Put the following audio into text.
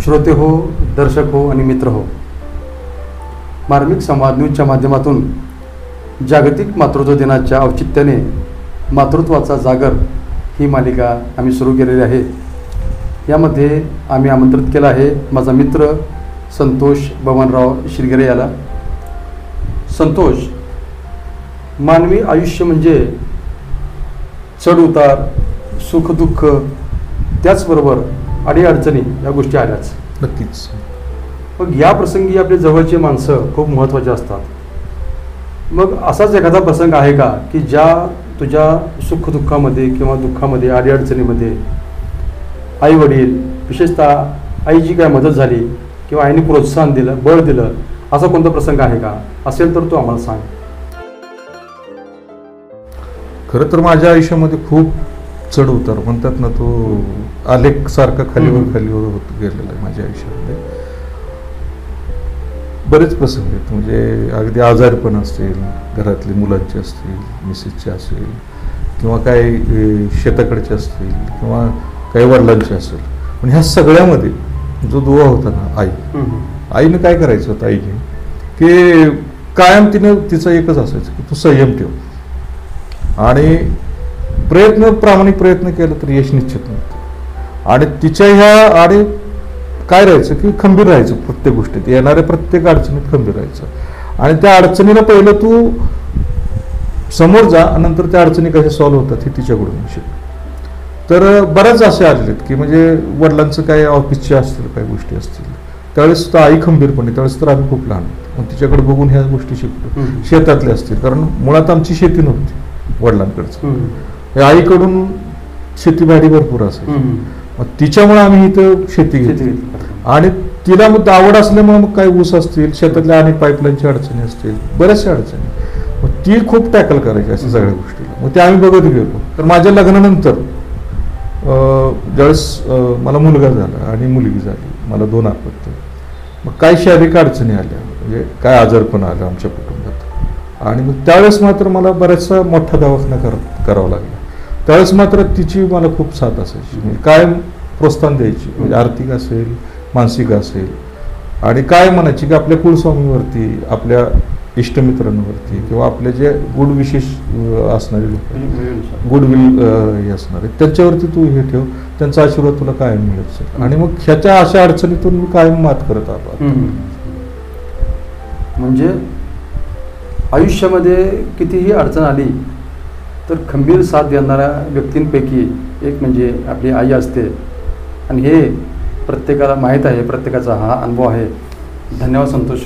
श्रोते हो, दर्शक हो आणि मित्र हो, मार्मिक संवाद न्यूजच्या माध्यमातून जागतिक मातृत्व दिनाच्या औचित्याने मातृत्वाचा जागर ही मालिका आम्ही सुरू केलेली आहे। यामध्ये आम्ही आमंत्रित केला आहे माझा मित्र संतोष बबनराव शिरगिरे याला। संतोष, मानवी आयुष्य म्हणजे चढ उतार, सुख दुःख, त्याचबरोबर अडीअडचणी या गोष्टी आल्याच। नक्कीच। मग या प्रसंगी आपले जवळचे माणसं खूप महत्त्वाचे असतात। मग असाच एखादा प्रसंग आहे का की ज्या तुझ्या सुखदुःखामध्ये किंवा दुःखामध्ये अडीअडचणीमध्ये आई वडील, विशेषतः आईची काय मदत झाली किंवा आईने प्रोत्साहन दिलं, बळ दिलं, असा कोणता प्रसंग आहे का? असेल तर तो आम्हाला सांग। खरं तर माझ्या आयुष्यामध्ये खूप चढ उतार म्हणतात ना, तो आलेख सारखा खालीवर होत गेलेला आहे माझ्या आयुष्यामध्ये। बरेच प्रसंग आहेत, म्हणजे अगदी आजारपण असेल, घरातली मुलांचे असतील, मिसेसचे असेल, किंवा काही शेताकडचे असतील, किंवा काही वडिलांचे असेल। पण ह्या सगळ्यामध्ये जो दुवा होता ना, आईनं काय करायचं होतं, आईने की कायम तिचं एकच असायचं की तू संयम ठेव आणि प्रामाणिक प्रयत्न केला तर यश निश्चित नव्हतं। आणि तिच्या ह्या आणि काय राहायचं की खंबीर राहायचं, प्रत्येक गोष्टीत येणाऱ्या प्रत्येक अडचणीत खंबीर राहायचं। आणि त्या अडचणीला पहिलं तू समोर जा, नंतर त्या अडचणी कशा सॉल्व्ह होतात हे तिच्याकडून शिक। तर बऱ्याच असे आलेले की म्हणजे वडिलांचं काय ऑफिसचे असतील, काही गोष्टी असतील, त्यावेळेस तर आई खंबीरपणे, त्यावेळेस तर आम्ही खूप लहान होतो, मग तिच्याकडे बघून ह्या गोष्टी शिकतो। शेतातले असतील, कारण मुळात आमची शेती नव्हती वडिलांकडचं, आईकडून शेतीबाडी भरपूर असायची, मग तिच्यामुळे आम्ही इथं शेती घेतली। आणि तिला मग आवड असल्यामुळे मग काही ऊस असतील, शेतातल्या अनेक पाईपलाईनची अडचणी असतील, बऱ्याचशा अडचणी, मग ती खूप टॅकल करायची अशा सगळ्या गोष्टीला। मग ते आम्ही बघत गेलो। तर माझ्या लग्नानंतर ज्यावेळेस मला मुलगा झाला आणि मुलगी झाली, मला 2 अपत्य, मग काही शारीरिक अडचणी आल्या, म्हणजे काय आजारपण आलं आमच्या कुटुंबात। आणि मग त्यावेळेस मात्र मला बऱ्याचसा मोठा दवाखाना करावा लागला। त्यावेळेस मात्र तिची मला खूप साथ असायची, म्हणजे कायम प्रोत्साहन द्यायची, म्हणजे आर्थिक असेल, मानसिक असेल, आणि काय म्हणायची की आपल्या कुलस्वामीवरती, आपल्या इष्टमित्रांवरती, किंवा आपले जे गुड विशेष असणारे लोक, गुडविल हे असणारे, त्यांच्यावरती तू हे ठेव, त्यांचा आशीर्वाद तुला कायम मिळत। आणि मग ह्याच्या अशा अडचणीतून मी कायम मात करत आलो। म्हणजे आयुष्यामध्ये कितीही अडचण आली तर खंबीर साथ देणाऱ्या व्यक्तींपैकी एक म्हणजे आपली आई असते, आणि हे प्रत्येकाला माहीत आहे, प्रत्येकाचा हा अनुभव आहे। धन्यवाद संतोष।